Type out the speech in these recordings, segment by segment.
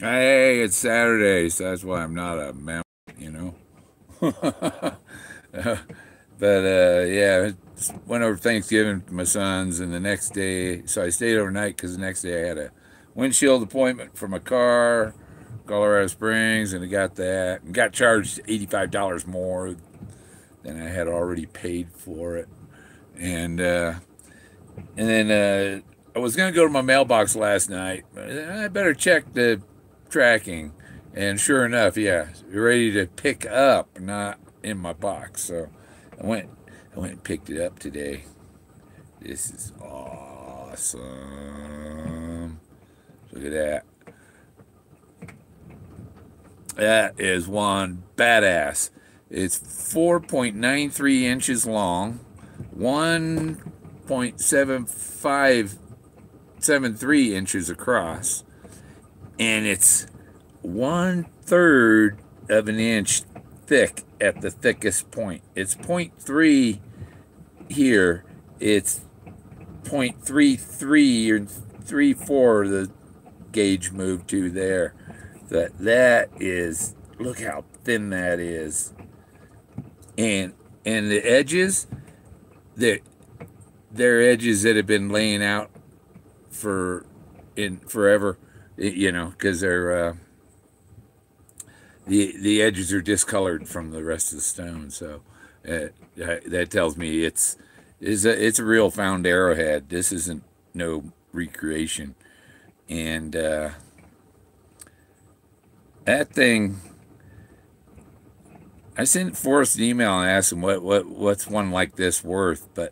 Hey, it's Saturday, so that's why I'm not a member, you know. Yeah, went over Thanksgiving with my sons, and the next day, so I stayed overnight because the next day I had a windshield appointment for my car, Colorado Springs, and I got that, and got charged $85 more than I had already paid for it, and then I was gonna go to my mailbox last night. I better check the tracking, and sure enough, yeah, you're ready to pick up, not in my box. So I went, I went and picked it up today. This is awesome. Look at that. That is one badass. It's 4.93 inches long, 1.7573 inches across, and it's 1/3 of an inch thick at the thickest point. It's point 0.3 here. It's 0.33 or 0.34 the gauge moved to there. That is, look how thin that is. And the edges, they're, they're edges that have been laying out for in forever, because the edges are discolored from the rest of the stone. So that tells me it's a real found arrowhead. This isn't no recreation, and that thing. I sent Forrest an email and asked him what's one like this worth, but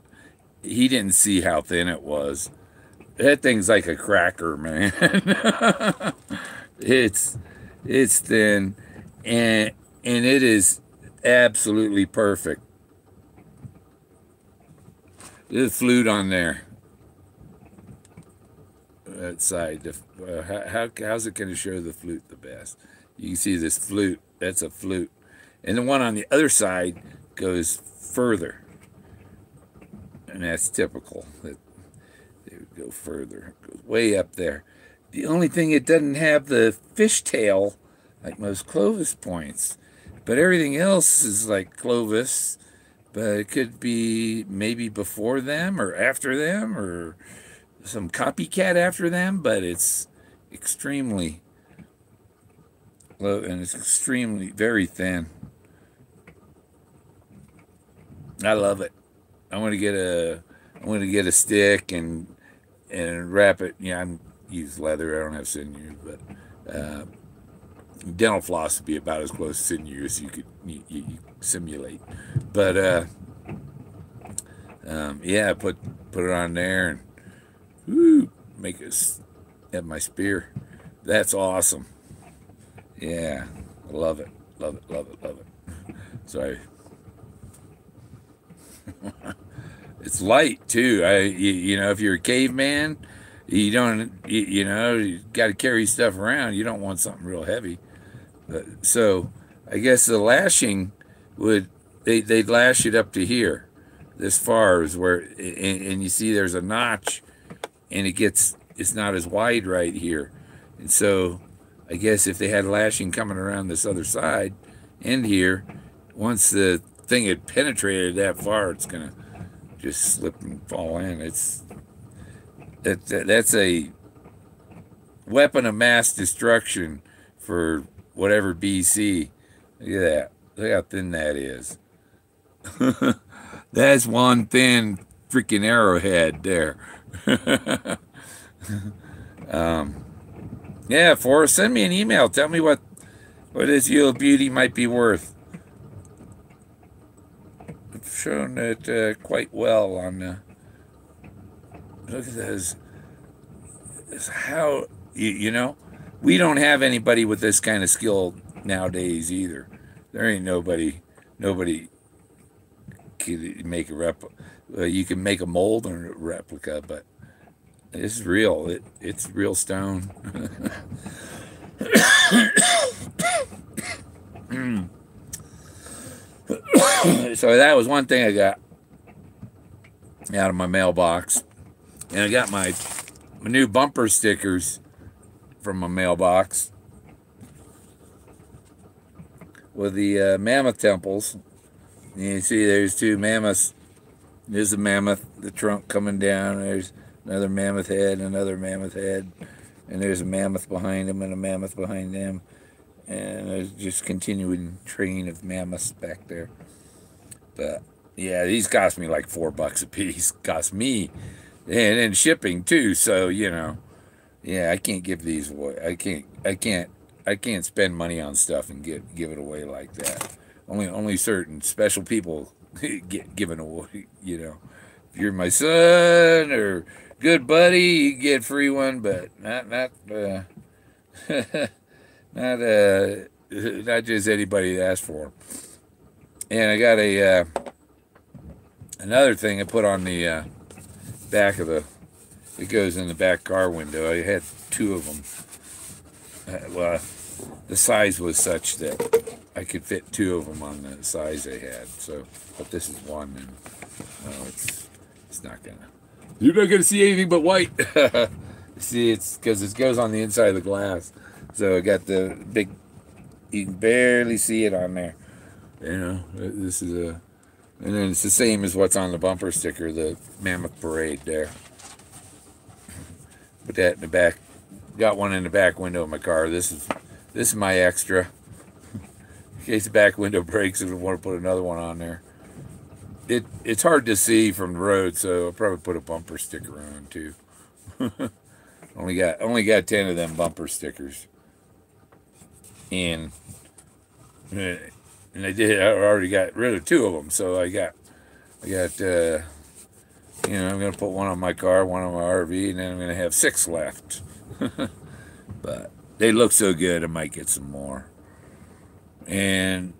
he didn't see how thin it was. That thing's like a cracker, man. it's it's thin, and it is absolutely perfect. There's a flute on there. That side. How's it going to show the flute the best? You can see this flute. That's a flute, and the one on the other side goes further, and that's typical. They would go further. It goes way up there. The only thing it doesn't have the fishtail like most Clovis points, but everything else is like Clovis. But it could be maybe before them or after them or some copycat after them. But it's extremely low and it's extremely very thin. I love it. I want to get a I want to get a stick and wrap it. Yeah, I use leather. I don't have sinew, but dental floss would be about as close to sinew as you simulate. But yeah, put it on there and woo, make it have my spear. That's awesome. Yeah, I love it, love it, love it, love it. Sorry, it's light too. If you're a caveman, you don't, you got to carry stuff around. You don't want something real heavy. So I guess the lashing would they'd lash it up to here. This far is where, and you see there's a notch, and it's not as wide right here, and so I guess if they had lashing coming around this other side and here, once the thing had penetrated that far, it's gonna just slip and fall in. That's a weapon of mass destruction for whatever BC. Look at that. Look how thin that is. That's one thin freaking arrowhead there. Yeah, Forrest, send me an email. Tell me what this Yule Beauty might be worth. I've shown it quite well on. Look at those. How we don't have anybody with this kind of skill nowadays either. There ain't nobody can make a replica. You can make a mold and a replica, but this is real. It's real stone. So that was one thing I got out of my mailbox, and I got my new bumper stickers from my mailbox. with the mammoth temples. And you see there's two mammoths. There's a mammoth, the trunk coming down. There's another mammoth head, another mammoth head. And there's a mammoth behind them and a mammoth behind them. And there's just continuing train of mammoths back there. But yeah, these cost me like $4 a piece. Cost me, and then shipping too. So yeah, I can't give these away. I can't spend money on stuff and give it away like that. Only certain special people get given away. If you're my son or good buddy, you get free one, but not not just anybody that asks for them. And I got another thing I put on the back of it goes in the back car window. I had two of them. Well, the size was such that I could fit two of them on the size they had. So, but this is one, and it's not gonna. You're not gonna see anything but white. See, it's because it goes on the inside of the glass. So I got the big. You can barely see it on there. This is and then it's the same as what's on the bumper sticker, the Mammoth Parade there. Put that in the back. Got one in the back window of my car. This is my extra. In case the back window breaks, if I want to put another one on there. It's hard to see from the road, so I'll probably put a bumper sticker on too. only got 10 of them bumper stickers. And I already got rid of 2 of them, so I got I'm gonna put one on my car, one on my RV, and then I'm gonna have 6 left. But they look so good, I might get some more. And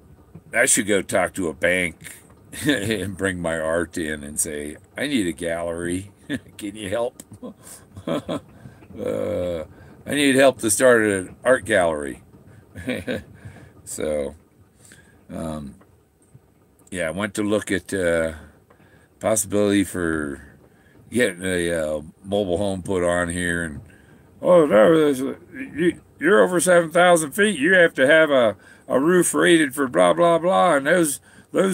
I should go talk to a bank and bring my art in and say, I need a gallery. Can you help? I need help to start an art gallery. So, yeah, I went to look at possibility for getting a mobile home put on here, and no, you're over 7,000 feet. You have to have a roof rated for blah blah blah, and those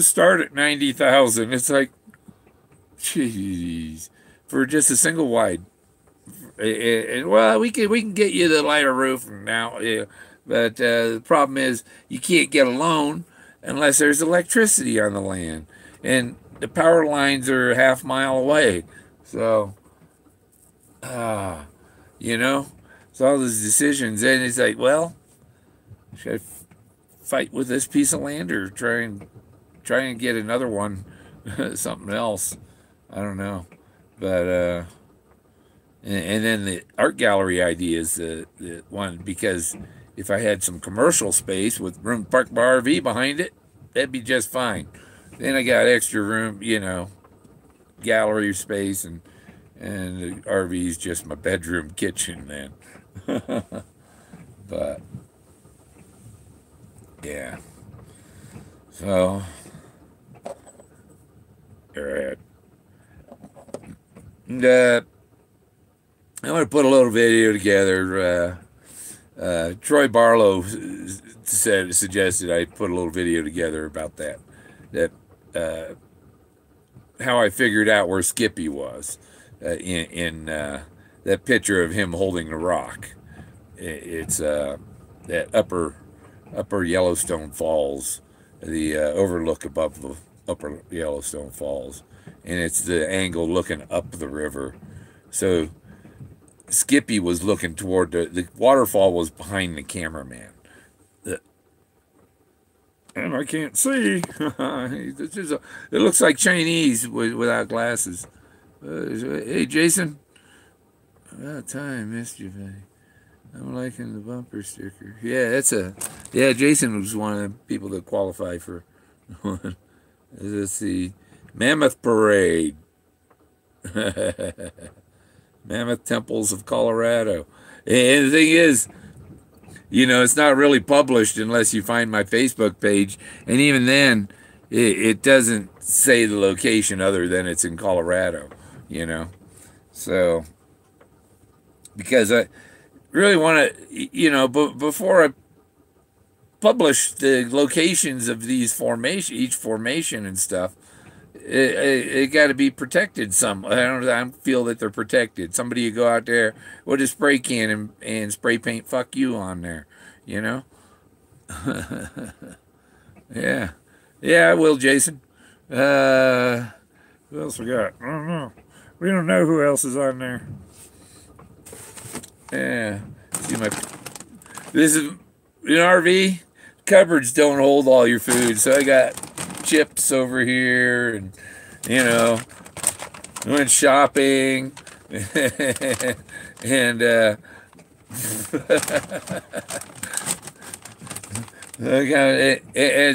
start at 90,000. It's like, jeez, for just a single wide. And well, we can get you the lighter roof now, yeah. But the problem is you can't get a loan unless there's electricity on the land, and the power lines are a half-mile away. So, it's all those decisions, and it's like, well, should I fight with this piece of land or try and get another one, something else? I don't know, but and then the art gallery idea is the one, because if I had some commercial space with room to park my RV behind it, that'd be just fine. Then I got extra room, gallery space, and the RV is just my bedroom kitchen then. But yeah, so and, I want to put a little video together. Troy Barlow suggested I put a little video together about that how I figured out where Skippy was in that picture of him holding the rock. It's that upper Yellowstone Falls, the overlook above the upper Yellowstone Falls, and it's the angle looking up the river. So Skippy was looking toward the waterfall was behind the cameraman. And I can't see. It looks like Chinese without glasses. Hey, Jason. About time, missed you, buddy. I'm liking the bumper sticker. Yeah, Jason was one of the people that qualify for one. Let's see. Mammoth Parade. Mammoth Temples of Colorado. And the thing is, it's not really published unless you find my Facebook page. And even then, it doesn't say the location other than it's in Colorado, So, because I really want to, before publish the locations of these each formation and stuff, it got to be protected. I don't feel that they're protected. Somebody you go out there with a spray can and spray paint "fuck you" on there, you know? Yeah, yeah, I will, Jason. Who else we got? I don't know. We don't know who else is on there. Yeah, see my. This is an RV. Cupboards don't hold all your food, so I got chips over here, and you know, went shopping, and it's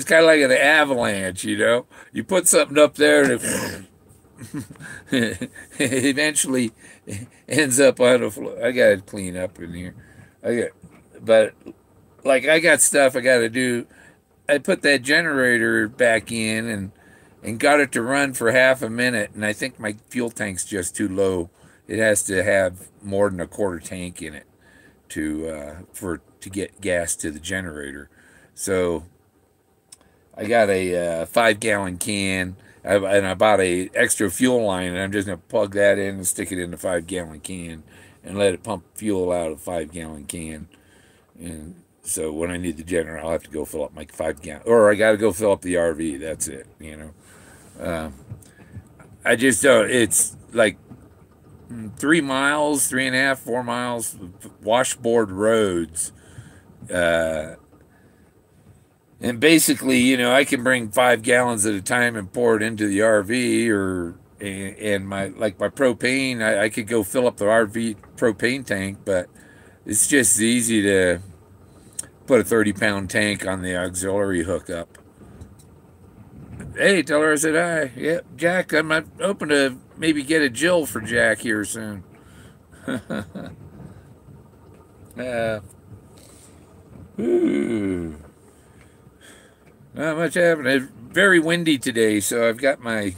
kind of like an avalanche, you know. You put something up there, and it eventually ends up on the floor. I gotta clean up in here. But like I got stuff I gotta do. I put that generator back in and got it to run for half a minute, and I think my fuel tank's just too low. It has to have more than a quarter tank in it to get gas to the generator. So I got a 5-gallon can, and I bought a extra fuel line, and I'm just gonna plug that in and stick it in the 5-gallon can and let it pump fuel out of the 5-gallon can. And so when I need the generator, I'll have to go fill up my 5-gallon, or I got to go fill up the RV. That's it, you know. I just don't. It's like 3 miles, 3.5, 4 miles, washboard roads. And basically, you know, I can bring 5 gallons at a time and pour it into the RV, and my propane, I could go fill up the RV propane tank, but it's just easy to put a 30-pound tank on the auxiliary hookup. Hey, tell her I said hi. Yep, Jack, I'm hoping to maybe get a Jill for Jack here soon. Ooh. Not much happening. It's very windy today, so I've got my...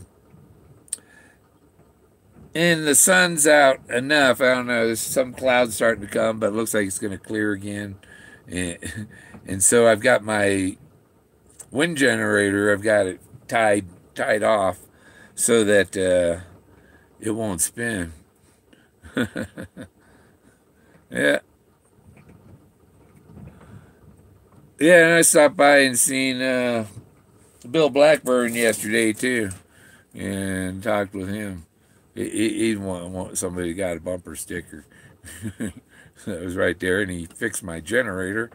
And the sun's out enough. I don't know. There's some clouds starting to come, but it looks like it's going to clear again. And so I've got my wind generator. I've got it tied off so that it won't spin. Yeah. Yeah, and I stopped by and seen Bill Blackburn yesterday too, and talked with him. He want somebody that got a bumper sticker. That was right there, and he fixed my generator.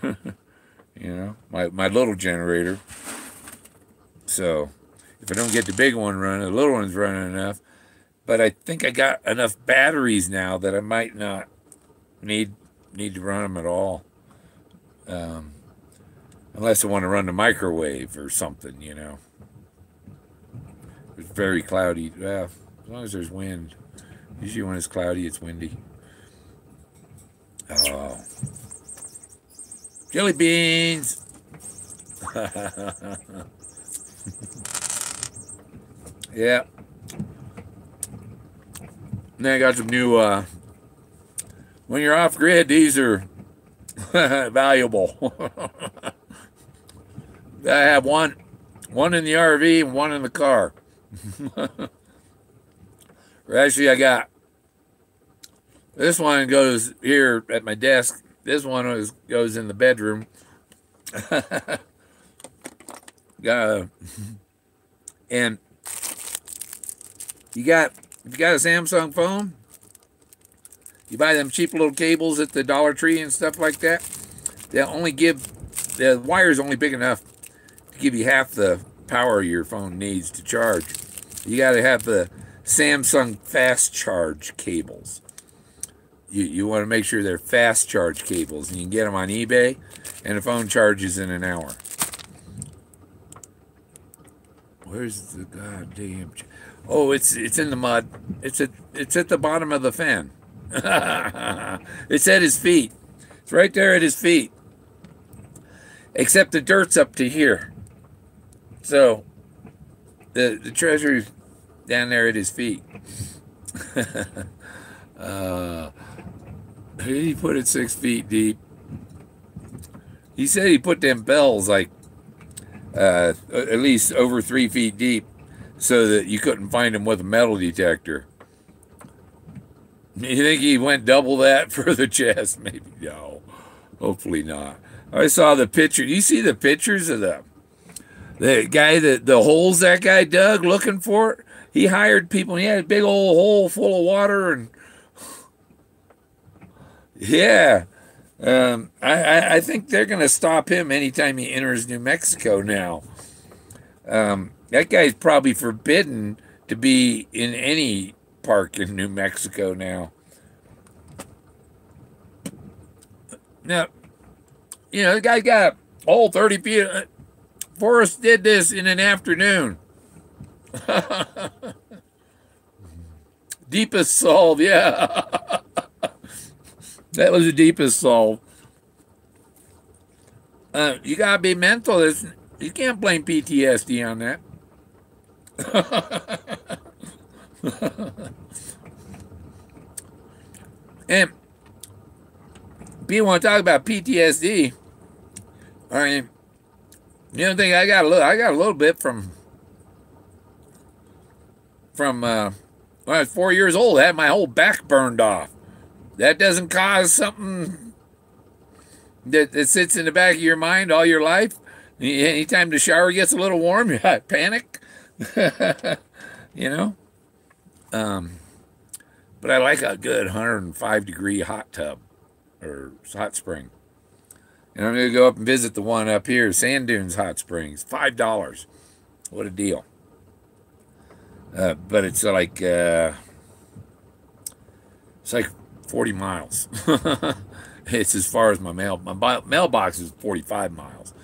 You know, my little generator. So if I don't get the big one running, the little one's running enough. But I think I got enough batteries now that I might not need to run them at all. Unless I want to run the microwave or something, you know. It's very cloudy. Well, as long as there's wind. Usually when it's cloudy, it's windy. Oh. Jelly beans! Yeah. And then I got some new, when you're off grid, these are valuable. I have one in the RV and one in the car. Actually, I got this one goes here at my desk. This one goes in the bedroom. And if you got a Samsung phone, you buy them cheap little cables at the Dollar Tree and stuff like that. The wire's only big enough to give you half the power your phone needs to charge. You got to have the Samsung fast charge cables. You want to make sure they're fast charge cables, and you can get them on eBay, and the phone charges in an hour. Where's the goddamn? Oh, it's in the mud. It's at the bottom of the Fenn. It's at his feet. It's right there at his feet. Except the dirt's up to here. So the treasure's down there at his feet. He put it 6 feet deep. He said he put them bells like at least over 3 feet deep, so that you couldn't find him with a metal detector. You think he went double that for the chest? Maybe no. Hopefully not. I saw the picture. You see the pictures of the guy that the holes that guy dug looking for it? He hired people. And he had a big old hole full of water, and yeah. I think they're going to stop him anytime he enters New Mexico now. That guy's probably forbidden to be in any park in New Mexico now. Now, you know, the guy got all 30 feet. Forrest did this in an afternoon. Deepest solve, yeah. That was the deepest solve. You gotta be mental. You can't blame PTSD on that. And people want to talk about PTSD. I mean, you don't think I got a little bit from when I was 4 years old. I had my whole back burned off. That doesn't cause something that sits in the back of your mind all your life. Anytime the shower gets a little warm, you panic. You know? But I like a good 105-degree hot tub or hot spring. And I'm going to go up and visit the one up here, Sand Dunes Hot Springs. $5. What a deal. But it's like 40 miles. It's as far as my mailbox is 45 miles.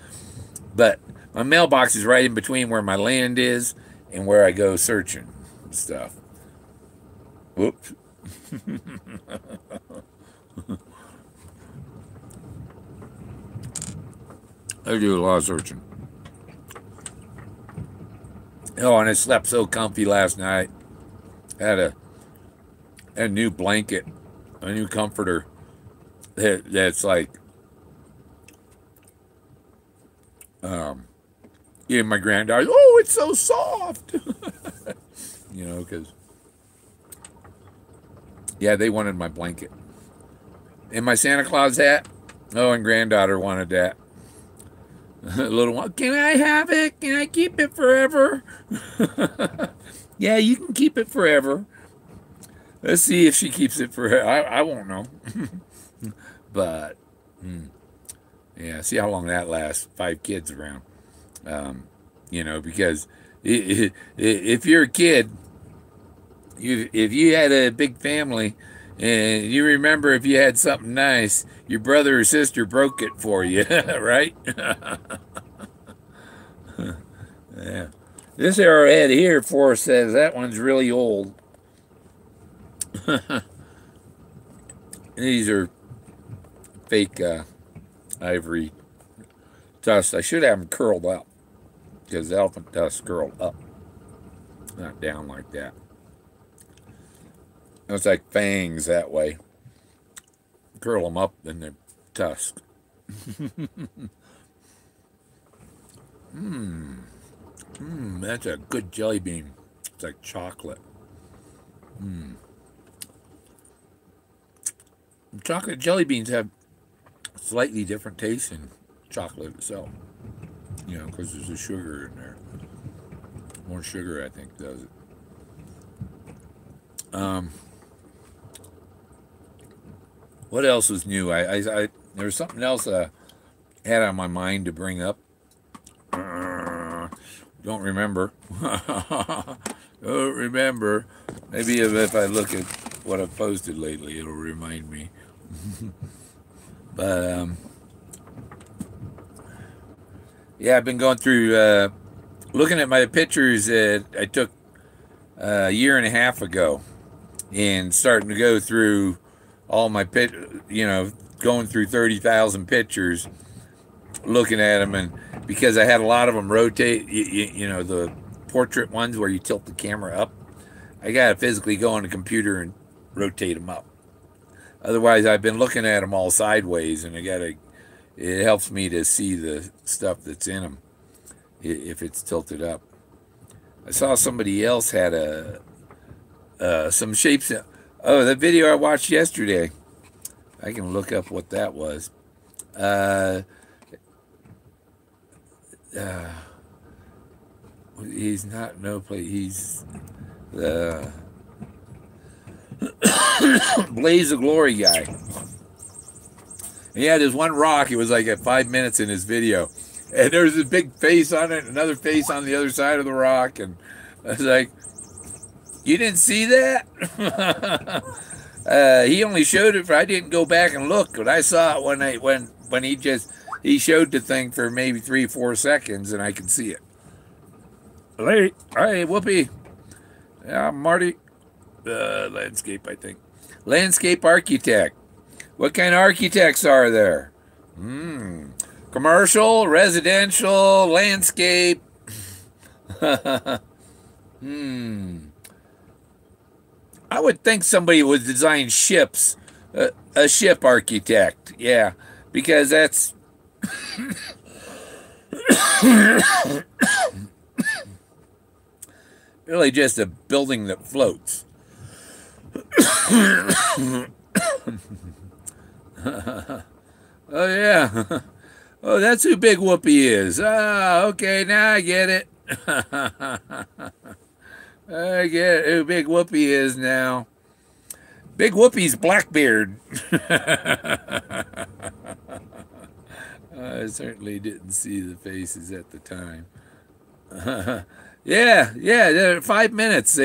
But my mailbox is right in between where my land is and where I go searching stuff. Whoops. I do a lot of searching. Oh, and I slept so comfy last night. Had a new blanket, a new comforter that's like, yeah, my granddaughter, oh, it's so soft. You know, because, yeah, they wanted my blanket. And my Santa Claus hat, oh, and granddaughter wanted that. A little one, can I have it? Can I keep it forever? Yeah, you can keep it forever. Let's see if she keeps it forever. I won't know. But, yeah, see how long that lasts. 5 kids around. You know, because if you're a kid, if you had a big family, and you remember if you had something nice, your brother or sister broke it for you, right? Yeah. This arrowhead here, Forrest says, that one's really old. These are fake ivory tusks. I should have them curled up, because the elephant tusks curl up, not down like that. It's like fangs that way. Curl them up in their tusk. That's a good jelly bean. It's like chocolate. Chocolate jelly beans have slightly different taste than chocolate itself. You know, because there's a sugar in there. More sugar, I think, does it. What else was new? There was something else I had on my mind to bring up. Don't remember. Don't remember. Maybe if I look at what I've posted lately, it'll remind me. But, yeah, I've been going through, looking at my pictures that I took a year and a half ago, and starting to go through all my going through 30,000 pictures, looking at them, and because I had a lot of them rotate, you know, the portrait ones where you tilt the camera up, I gotta physically go on the computer and rotate them up. Otherwise, I've been looking at them all sideways, and I gotta it helps me to see the stuff that's in them if it's tilted up. I saw somebody else had some shapes. Oh, the video I watched yesterday. I can look up what that was. He's not no play. He's the Blaze of Glory guy. He had this one rock. It was like at 5 minutes in his video, and there was a big face on it, another face on the other side of the rock, and I was like, "You didn't see that?" He only showed it for. I didn't go back and look, but I saw it when he showed the thing for maybe 3-4 seconds, and I could see it. Hey, Whoopi. Yeah, Marty. Landscape, I think. Landscape architect. What kind of architects are there? Commercial, residential, landscape. I would think somebody would design ships. A ship architect. Yeah, because that's... really just a building that floats. Oh, yeah. Oh, that's who Big Whoopi is. Ah, okay, now I get it. I get who Big Whoopi is now. Big Whoopi's Blackbeard. I certainly didn't see the faces at the time. Yeah, 5 minutes.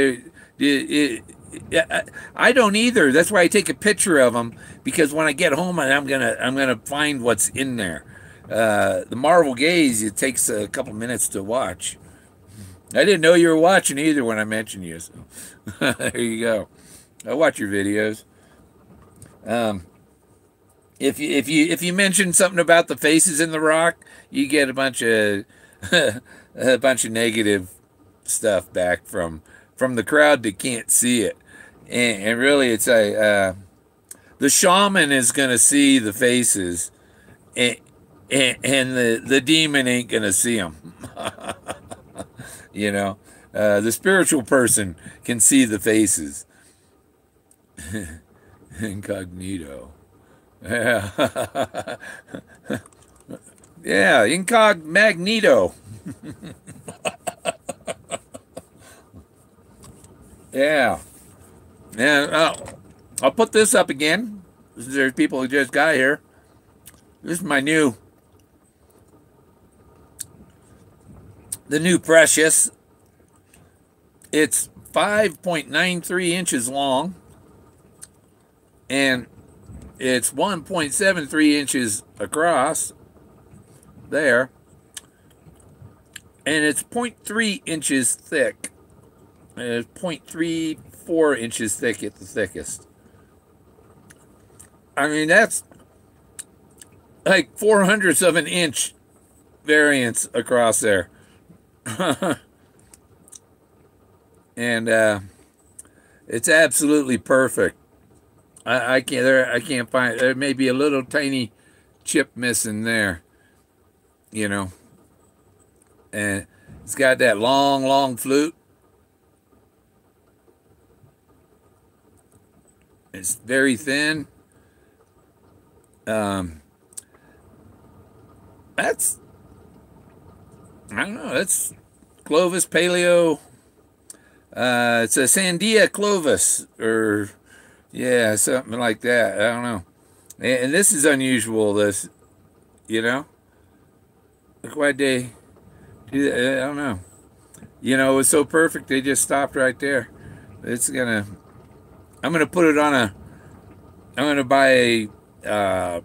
I don't either. That's why I take a picture of them, because when I get home, I'm gonna find what's in there. The Marvel Gaze, it takes a couple minutes to watch. I didn't know you were watching either when I mentioned you. So there you go. I watch your videos. If you mention something about the faces in the rock, you get a bunch of negative stuff back from the crowd that can't see it, and really it's the shaman is gonna see the faces, and the demon ain't gonna see them. You know, the spiritual person can see the faces. Incognito. Yeah. Yeah, Incognito. Yeah. And I'll put this up again. There's people who just got here. This is the new Precious. It's 5.93 inches long, and it's 1.73 inches across there, and it's 0.3 inches thick. And it's 0.34 inches thick at the thickest. I mean, that's like 4/100ths of an inch variance across there. And it's absolutely perfect. I can't find, there may be a little tiny chip missing there, you know. And it's got that long flute. It's very thin. That's, I don't know, that's Clovis Paleo. It's a Sandia Clovis, or yeah, something like that. I don't know. And this is unusual, this, you know. Look why they do that. I don't know. You know, it was so perfect, they just stopped right there. I'm gonna put it on I'm gonna buy a,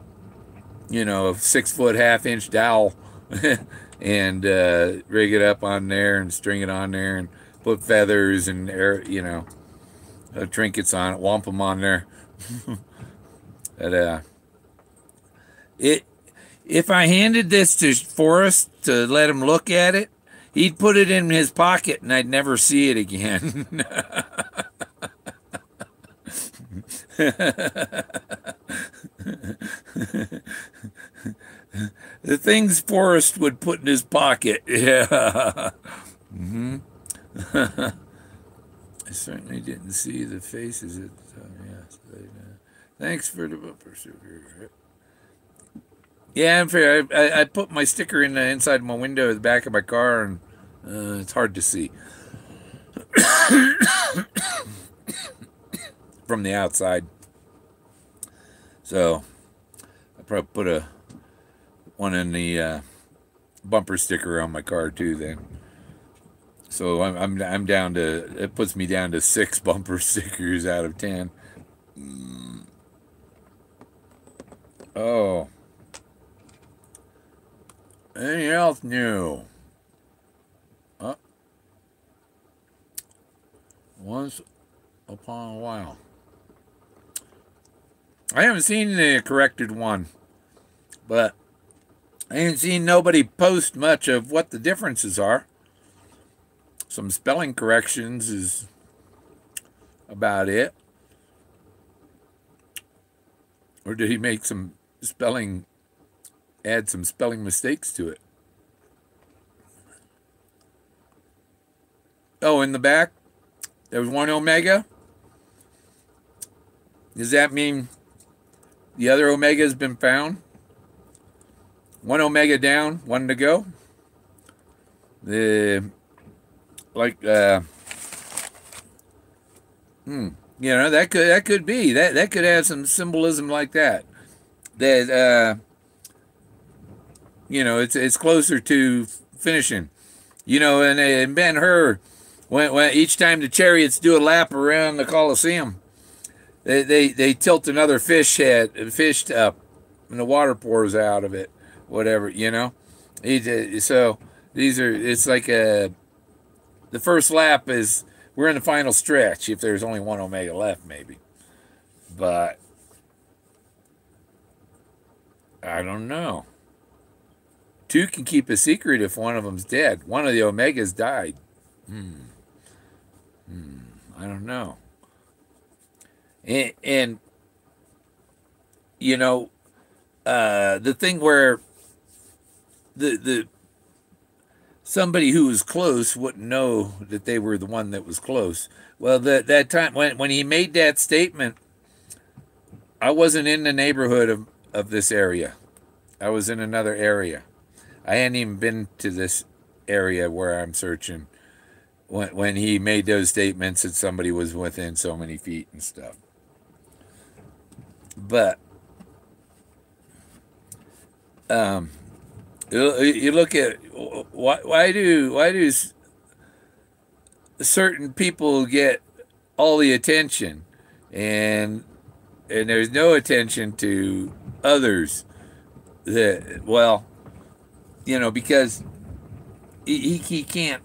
you know, a 6-foot 1/2 inch dowel and rig it up on there and string it on there and put feathers and you know, trinkets on it, womp them on there. But if I handed this to Forrest to let him look at it, he'd put it in his pocket and I'd never see it again. The things Forrest would put in his pocket. Yeah. Hmm. I certainly didn't see the faces at the time. Yes. Thanks for the bumper sticker. Yeah, I'm fair. I put my sticker in the inside my window at the back of my car, and it's hard to see from the outside. So I probably put one in the bumper sticker on my car too. Then, so I'm down to, it puts me down to 6 bumper stickers out of 10. Oh, anything else new? Uh, Once upon a while. I haven't seen the corrected one, but I ain't seen nobody post much of what the differences are. Some spelling corrections is about it. Or did he make some spelling, add some spelling mistakes to it? Oh, in the back, there was 1 omega. Does that mean the other omega has been found? 1 omega down, 1 to go. The that could be that could have some symbolism like that. That it's closer to finishing. And Ben-Hur, when each time the chariots do a lap around the Colosseum, they tilt another fish up, and the water pours out of it. Whatever, So it's like the first lap is, we're in the final stretch. If there's only 1 omega left, maybe, but I don't know. 2 can keep a secret if one of them's dead. One of the omegas died. I don't know. And the thing where the somebody who was close wouldn't know that they were the one that was close. Well, that time when he made that statement, I wasn't in the neighborhood of this area. I was in another area. I hadn't even been to this area where I'm searching when he made those statements that somebody was within so many feet and stuff. But you look at why do certain people get all the attention and there's no attention to others because he can't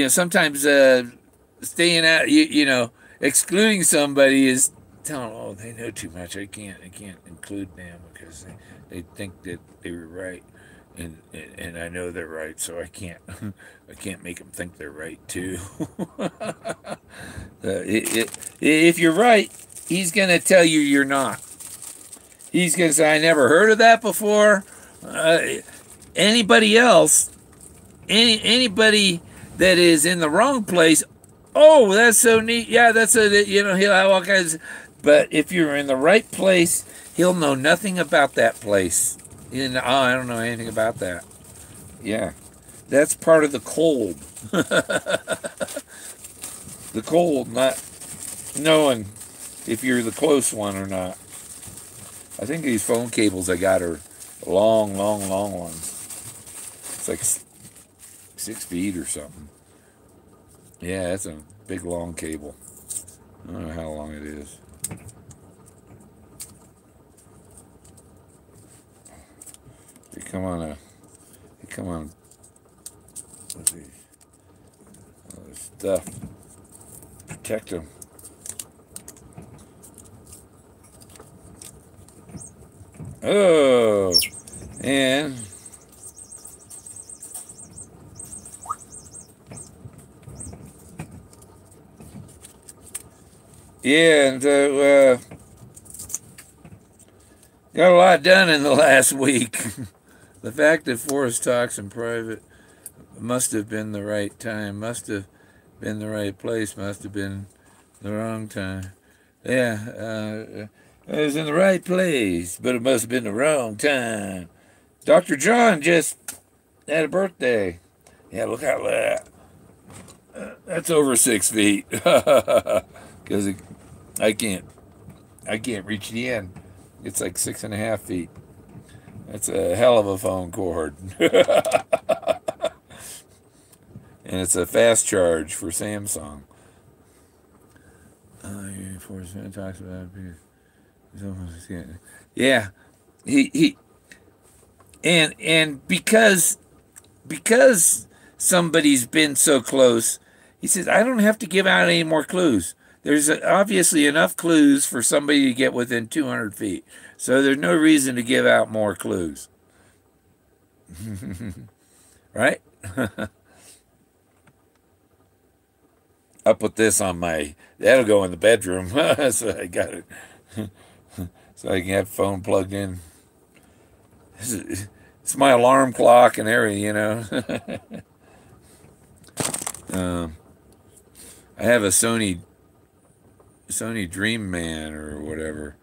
sometimes staying out, excluding somebody is telling, oh, they know too much. I can't include them because they think that they were right, and I know they're right, so I can't make them think they're right too. If you're right, he's gonna tell you you're not. He's gonna say, I never heard of that before. Anybody else, anybody that is in the wrong place, oh, that's so neat. Yeah, he'll have all kinds. But if you're in the right place, he'll know nothing about that place. I don't know anything about that. Yeah, that's part of the cold. The cold, not knowing if you're the close one or not. I think these phone cables I got are long ones. It's like 6 feet or something. Yeah, that's a big long cable. I don't know how long it is. They come on. Let's see. All this stuff. Protect them. Oh, and Yeah, and got a lot done in the last week. The fact that Forrest talks in private must have been the right time, must have been the right place, must have been the wrong time. Yeah, it was in the right place, but it must have been the wrong time. Dr. John just had a birthday. Yeah, look how that's over 6 feet. Because I can't reach the end. It's like 6.5 feet. That's a hell of a phone cord. And it's a fast charge for Samsung. Forrest Fenn talks about it. Yeah, he and because somebody's been so close, he says I don't have to give out any more clues. There's obviously enough clues for somebody to get within 200 feet, so there's no reason to give out more clues. Right? I'll put this on that'll go in the bedroom. So I got it. So I can have the phone plugged in. It's my alarm clock and everything, I have a Sony Dream Man or whatever,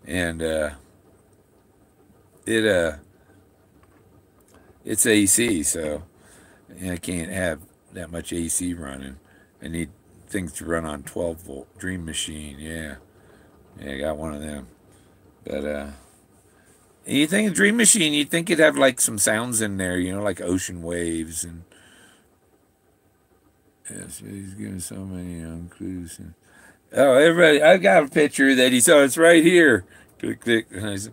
and it's AC, so I can't have that much AC running. I need things to run on 12-volt Dream Machine. Yeah, I got one of them. But you think a Dream Machine, you'd think it'd have like some sounds in there, like ocean waves and. Yeah, so he's giving so many clues. Oh, everybody! I got a picture that he saw. It's right here. Click, click. And I said,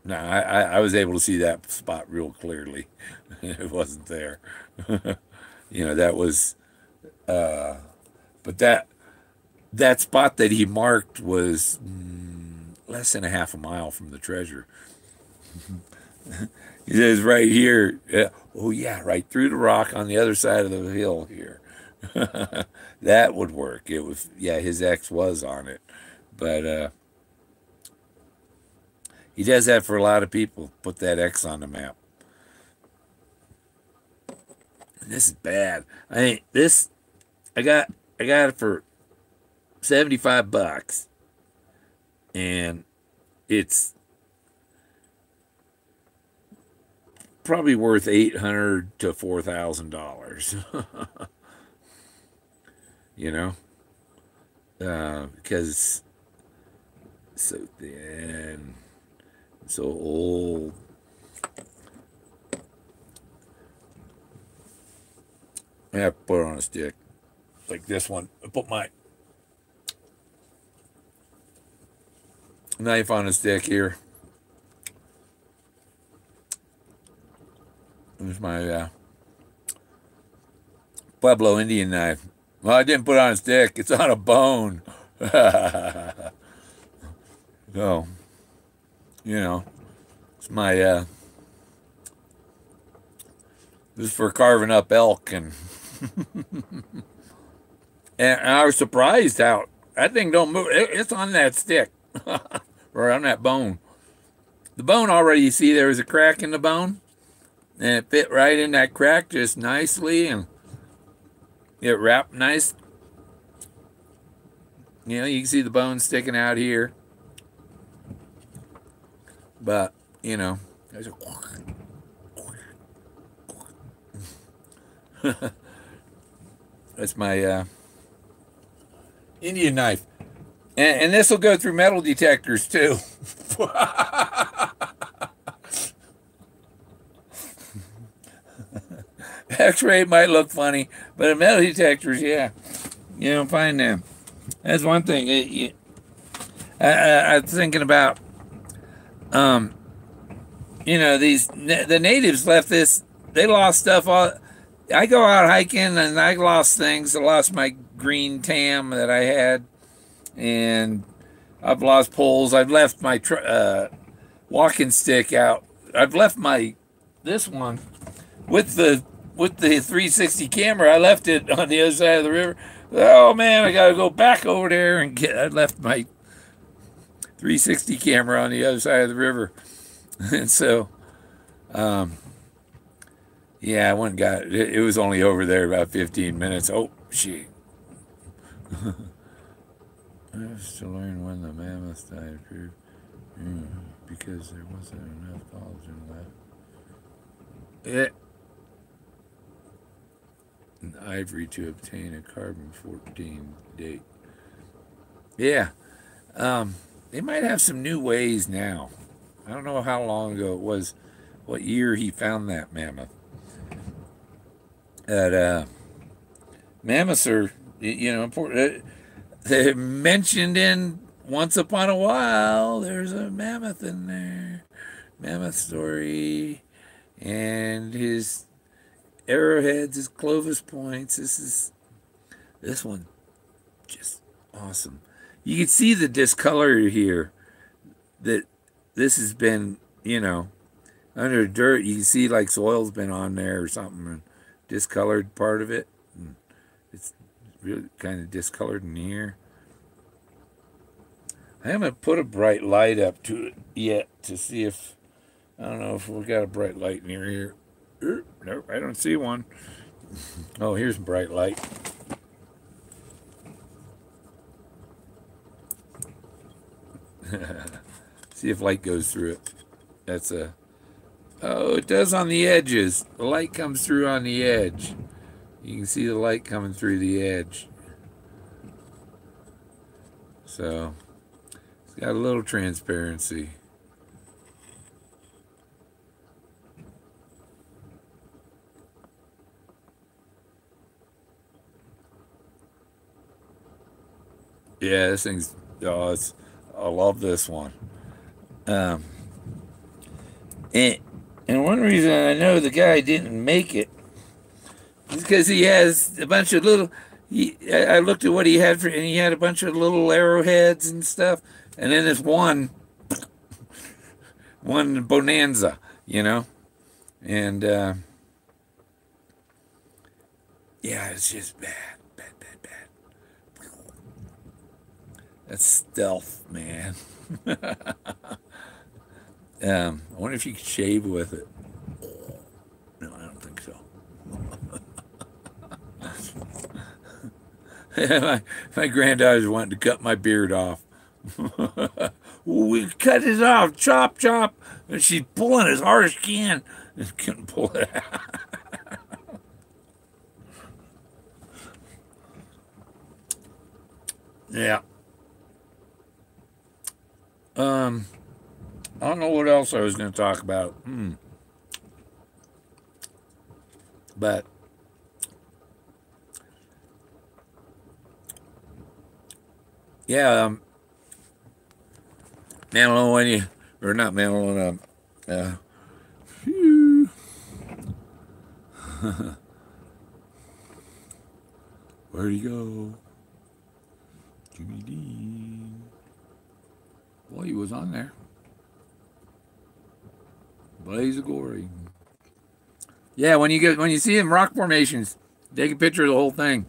no, I was able to see that spot real clearly. It wasn't there. That was. But that spot that he marked was less than a half a mile from the treasure. He says right here. Oh yeah, right through the rock on the other side of the hill here. That would work. It was, his ex was on it, but he does that for a lot of people. Put that X on the map. And this is bad. I got it for $75, and it's probably worth $800 to $4,000. Because it's so thin, so old. I have to put it on a stick, like this one. I put my knife on a stick here. There's my Pueblo Indian knife. Well, I didn't put it on a stick. It's on a bone. So, it's my, this is for carving up elk. And I was surprised how that thing don't move. It's on that stick. Or on that bone. The bone already, you see there was a crack in the bone. And it fit right in that crack just nicely. And it wrapped nice. You can see the bone sticking out here. But, there's a that's my Indian knife. And this will go through metal detectors too. X-ray might look funny, but in metal detectors, yeah, you don't find them. That's one thing. I was thinking about, the natives left this. They lost stuff. I go out hiking and I lost things. I lost my green tam that I had, and I've lost poles. I've left my walking stick out. I've left this one with the 360 camera. I left it on the other side of the river. Oh man, I gotta go back over there and get. I left my 360 camera on the other side of the river, and so yeah, I went and got it. It was only over there about 15 minutes. Oh shit! I was to learn when the mammoth died proved because there wasn't enough collagen left. It an ivory to obtain a carbon 14 date. Yeah, they might have some new ways now. I don't know how long ago it was, what year he found that mammoth. That mammoths are, important. They're mentioned in Once Upon a While. There's a mammoth in there, mammoth story, and his arrowheads, his Clovis points. This one, just awesome. You can see the discolor here. That this has been, under dirt. You can see like soil's been on there or something, and discolored part of it. And it's really kind of discolored in here. I haven't put a bright light up to it yet to see if, I don't know if we got a bright light near here. Nope, I don't see one. Oh, here's a bright light. See if light goes through it. That's a... Oh, it does on the edges. The light comes through on the edge. You can see the light coming through the edge. So, it's got a little transparency. Yeah, this thing's... Oh, I love this one. And one reason I know the guy didn't make it is because he has a bunch of little. I looked at what he had and he had a bunch of little arrowheads and stuff, and then there's one bonanza, and yeah, it's just bad. That's stealth, man. I wonder if you could shave with it. No, I don't think so. my granddaughter's wanting to cut my beard off. We cut it off, chop, chop. And she's pulling as hard as she can. And couldn't pull it out. Yeah. I don't know what else I was going to talk about. But yeah, Mandalorian, or not Mandalorian, phew. Where'd he go? Jimmy Dean. Boy, he was on there. Blaze of glory. Yeah, when you see him rock formations, take a picture of the whole thing.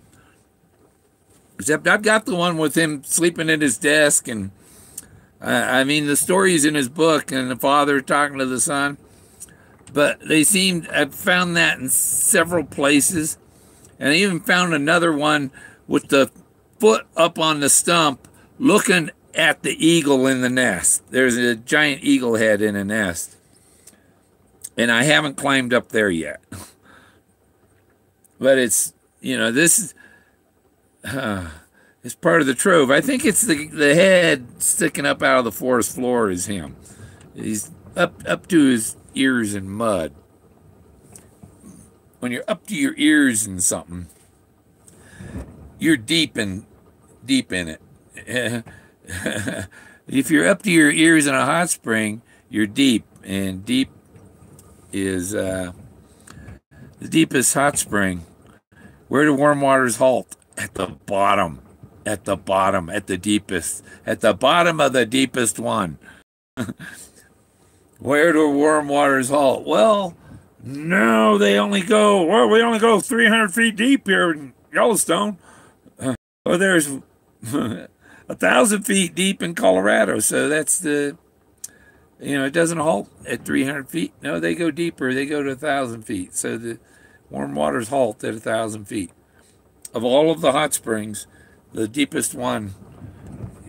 Except I've got the one with him sleeping at his desk, and I mean the story's in his book, and the father talking to the son. But I've found that in several places, and I even found another one with the foot up on the stump, looking at the eagle in the nest. There's a giant eagle head in a nest. And I haven't climbed up there yet. But it's, this is it's part of the trove. I think it's the head sticking up out of the forest floor is him. He's up to his ears in mud. When you're up to your ears in something, you're deep in it. If you're up to your ears in a hot spring, you're deep, and deep is the deepest hot spring. Where do warm waters halt? At the bottom. At the bottom. At the deepest. At the bottom of the deepest one. Where do warm waters halt? Well, no, we only go 300 feet deep here in Yellowstone. Well, there's 1,000 feet deep in Colorado, so that's the, it doesn't halt at 300 feet. No, they go deeper. They go to 1,000 feet. So the warm waters halt at 1,000 feet. Of all of the hot springs, the deepest one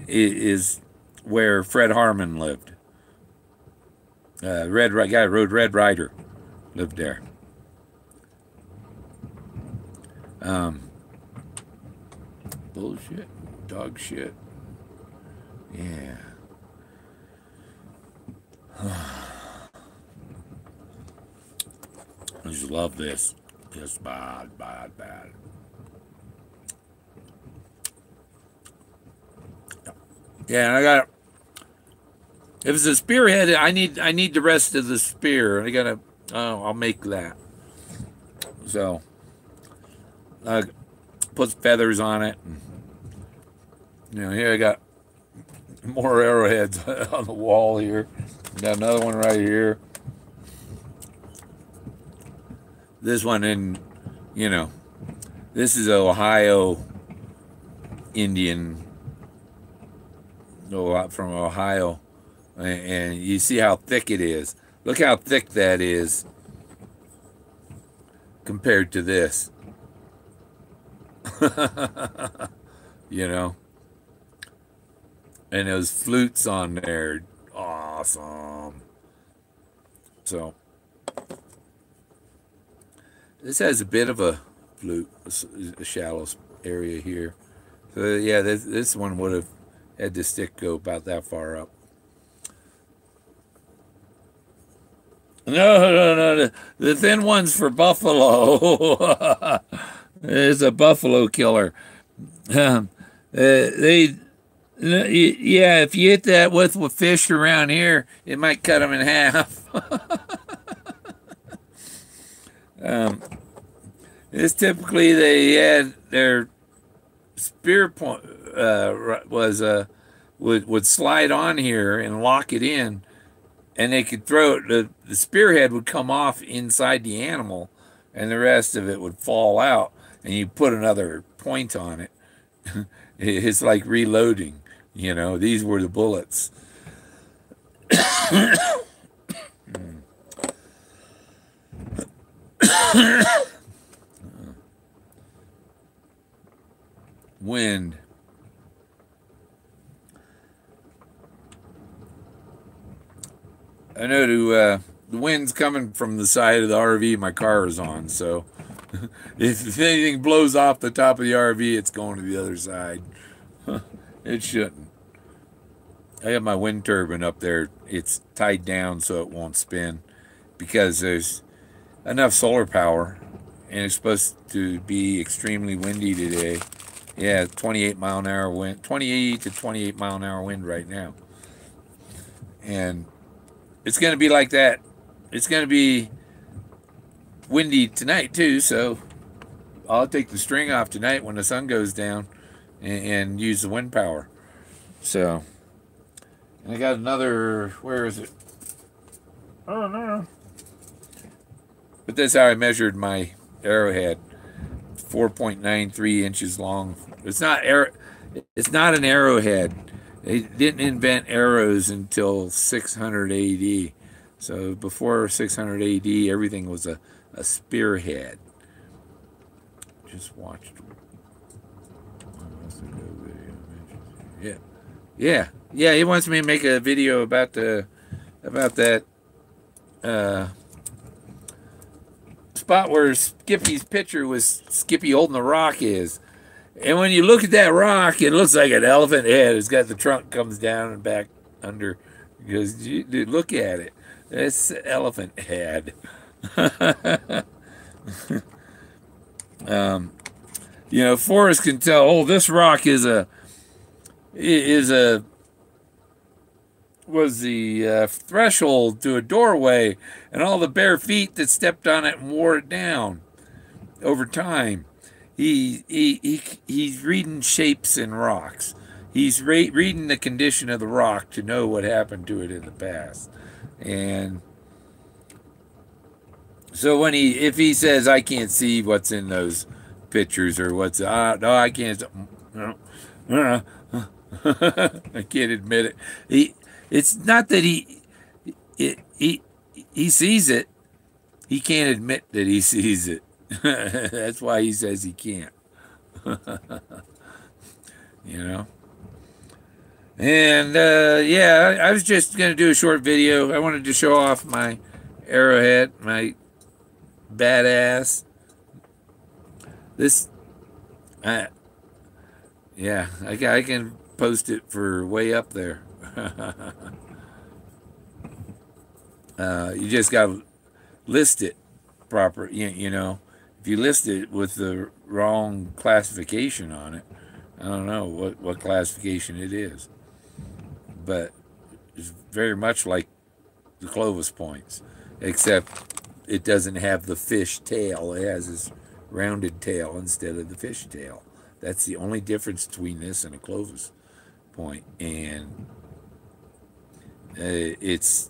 is where Fred Harmon lived. Red guy rode Red Rider lived there. Bullshit, dog shit. Yeah. I just love this. Just bad, bad, bad. Yeah, and I got. If it's a spearhead, I need the rest of the spear. I gotta. Oh, I'll make that. So, put feathers on it. And, here I got more arrowheads on the wall here. Got another one right here. This one in, this is Ohio Indian. From Ohio. And you see how thick it is. Look how thick that is compared to this. And those flutes on there. Awesome. So, this has a bit of a flute, a shallow area here. So, yeah, this one would have had the stick go about that far up. No. The thin one's for buffalo. It's a buffalo killer. Yeah, if you hit that with fish around here, it might cut them in half. This typically they had their spear point would slide on here and lock it in. And they could throw it, the spearhead would come off inside the animal, and the rest of it would fall out, and you put another point on it. It's like reloading, These were the bullets. Wind. I know the wind's coming from the side of the RV my car is on, so if anything blows off the top of the RV, it's going to the other side. It shouldn't. I have my wind turbine up there. It's tied down so it won't spin because there's enough solar power, and it's supposed to be extremely windy today. Yeah, 28 mile an hour wind, 28 to 28 mile an hour wind right now. And it's going to be like that. It's going to be windy tonight, too, so I'll take the string off tonight when the sun goes down and use the wind power. So, and I got another, where is it? Oh, no. But that's how I measured my arrowhead. 4.93 inches long. It's not an arrowhead. They didn't invent arrows until 600 AD. So before 600 AD, everything was a spearhead. Just watched. Yeah. He wants me to make a video about that spot where Skippy's picture was Skippy holding the rock is. And when you look at that rock, it looks like an elephant head. It's got the trunk comes down and back under. Because, dude, look at it. It's elephant head. Forrest can tell, oh, this rock was the threshold to a doorway, and all the bare feet that stepped on it and wore it down over time. He's reading shapes in rocks. He's reading the condition of the rock to know what happened to it in the past. And so if he says, I can't see what's in those pictures or no, I can't, No. I can't admit it. It's not that he sees it. He can't admit that he sees it. That's why he says he can't. You know. And yeah, I was just gonna do a short video. I wanted to show off my arrowhead, my badass. This, yeah, I can post it for way up there. You just got to list it proper. You know, if you list it with the wrong classification on it, I don't know what classification it is, but it's very much like the Clovis points, except it doesn't have the fish tail. It has this rounded tail instead of the fish tail. That's the only difference between this and a Clovis point. And this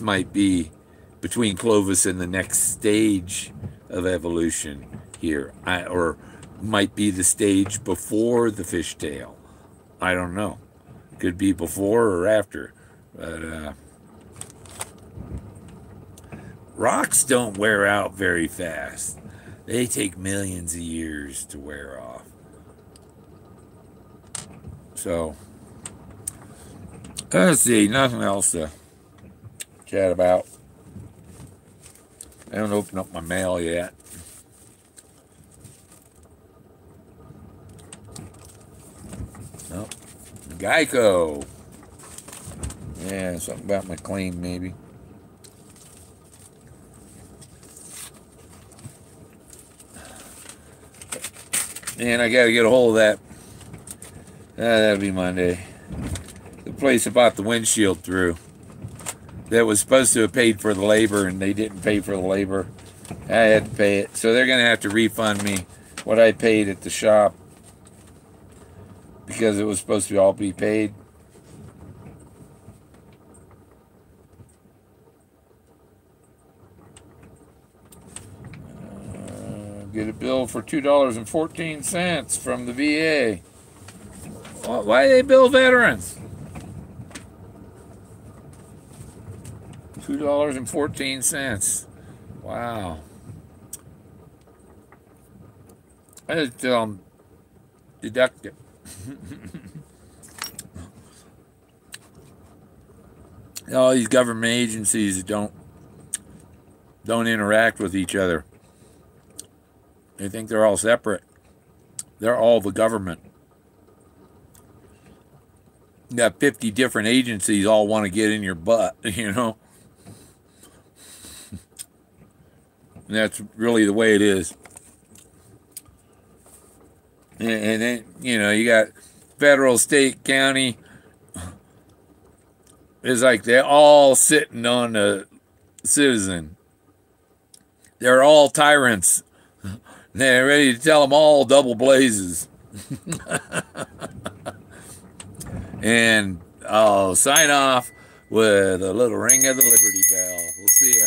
might be between Clovis and the next stage of evolution here, or might be the stage before the fish tail. I don't know. Could be before or after. But rocks don't wear out very fast. They take millions of years to wear off. So, let's see, nothing else to chat about. I haven't opened up my mail yet. Nope. Geico. Yeah, something about my claim, maybe. And I got to get a hold of that. That'll be Monday. The place I bought the windshield through. That was supposed to have paid for the labor, and they didn't pay for the labor. I had to pay it. So they're going to have to refund me what I paid at the shop, because it was supposed to all be paid. Get a bill for $2.14 from the VA. Why do they bill veterans? $2.14. Wow. I just tell them deduct it. All these government agencies don't interact with each other. They think they're all separate. They're all the government. You got 50 different agencies all want to get in your butt, you know. And that's really the way it is. And then, you know, you got federal, state, county. It's like they're all sitting on the citizen. They're all tyrants. They're ready to tell them all double blazes. And I'll sign off with a little ring of the Liberty Bell. We'll see ya.